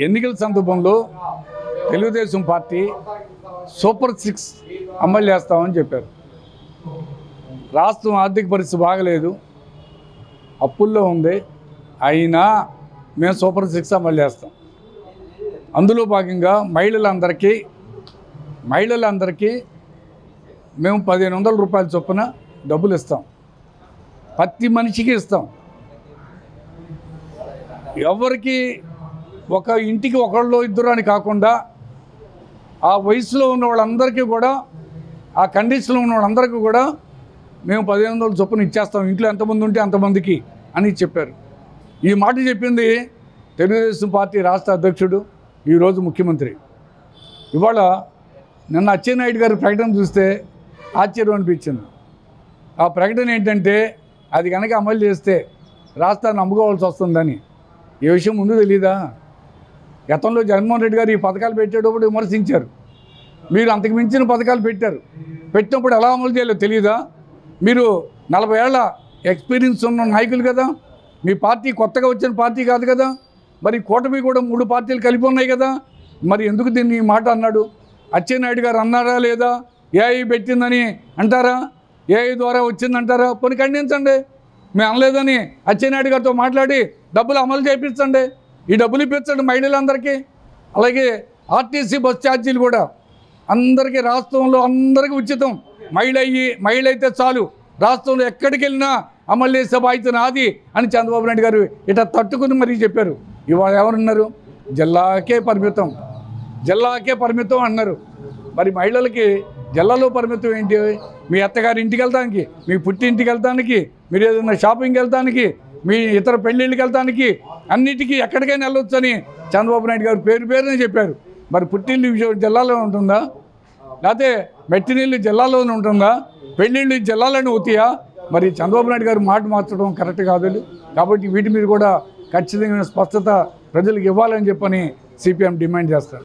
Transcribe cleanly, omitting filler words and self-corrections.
ఎన్నికల సందర్భంలో Telugu Desam party super 6 అమలు చేస్తామని చెప్పారు. రాష్ట్రం ఆర్థిక పరిస్థితి బాగలేదు, అప్పుల్లో ఉంది, అయినా మేము సూపర్ 6 అమలు చేస్తాం. అందులో భాగంగా మహిళలందరికీ మేము 1500 రూపాయల చొప్పున డబ్బులు ఇస్తాం. ప్రతి మనిషికి ఇస్తాం. ఎవరికి ఒక ఇంటికి ఒకళ్ళు ఇద్దరు అని కాకుండా ఆ వయసులో ఉన్న వాళ్ళందరికీ కూడా, ఆ కండిషన్లో ఉన్న వాళ్ళందరికీ కూడా మేము 1500 చొప్పున ఇచ్చేస్తాం, ఇంట్లో ఎంతమంది ఉంటే అంతమందికి అని చెప్పారు. ఈ మాట చెప్పింది తెలుగుదేశం పార్టీ రాష్ట్ర అధ్యక్షుడు, ఈరోజు ముఖ్యమంత్రి. ఇవాళ నిన్న అచ్చెన్నాయుడు గారి ప్రకటన చూస్తే ఆశ్చర్యం అనిపించింది. ఆ ప్రకటన ఏంటంటే అది కనుక అమలు చేస్తే రాష్ట్రాన్ని అమ్ముకోవాల్సి వస్తుందని. ఈ విషయం ముందు తెలీదా? గతంలో జగన్మోహన్ రెడ్డి గారు ఈ పథకాలు పెట్టేటప్పుడు విమర్శించారు. మీరు అంతకు మించిన పథకాలు పెట్టినప్పుడు ఎలా అమలు చేయాలో తెలియదా? మీరు 40 ఏళ్ల ఎక్స్పీరియన్స్ ఉన్న నాయకులు కదా, మీ పార్టీ కొత్తగా వచ్చిన పార్టీ కాదు కదా, మరి కూటమి కూడా 3 పార్టీలు కలిపి ఉన్నాయి కదా, మరి ఎందుకు దీన్ని మాట అన్నాడు? అచ్చెన్నాయుడు గారు అన్నారా లేదా? ఏఐ పెట్టిందని అంటారా? ఏఐ ద్వారా వచ్చిందంటారా? కొన్ని ఖండించండి. మేము అనలేదని అచ్చెన్నాయుడు గారితో మాట్లాడి డబ్బులు అమలు చేయించండి. ఈ డబ్బులు ఇప్పించండి మహిళలందరికీ. అలాగే ఆర్టీసీ బస్ ఛార్జీలు కూడా అందరికీ, రాష్ట్రంలో అందరికీ ఉచితం. మహిళ అయితే చాలు, రాష్ట్రంలో ఎక్కడికి వెళ్ళినా అమలు చేసే బాధ్యత నాది అని చంద్రబాబు నాయుడు గారు ఇట్లా తట్టుకుని మరీ చెప్పారు. ఇవాళ ఎవరున్నారు? జిల్లాకే పరిమితం అన్నారు. మరి మహిళలకి జిల్లాలో పరిమితం ఏంటి? మీ అత్తగారి ఇంటికి వెళ్తానికి, మీ పుట్టింటికి వెళ్తానికి, మీరు ఏదైనా షాపింగ్కి వెళ్తానికి, మీ ఇతర పెళ్ళిళ్ళకి వెళ్తానికి, అన్నిటికీ ఎక్కడికైనా వెళ్ళొచ్చని చంద్రబాబు నాయుడు గారు పేరునే చెప్పారు. మరి పుట్టిల్లు జిల్లాలో ఉంటుందా? లేకపోతే మెట్టినీళ్ళు జిల్లాలోనే ఉంటుందా? పెళ్ళిళ్ళు జిల్లాలోనే అవుతాయా? మరి చంద్రబాబు నాయుడు గారు మాట మార్చడం కరెక్ట్ కాదు. కాబట్టి వీటి మీద కూడా ఖచ్చితమైన స్పష్టత ప్రజలకు ఇవ్వాలని చెప్పని సిపిఎం డిమాండ్ చేస్తారు.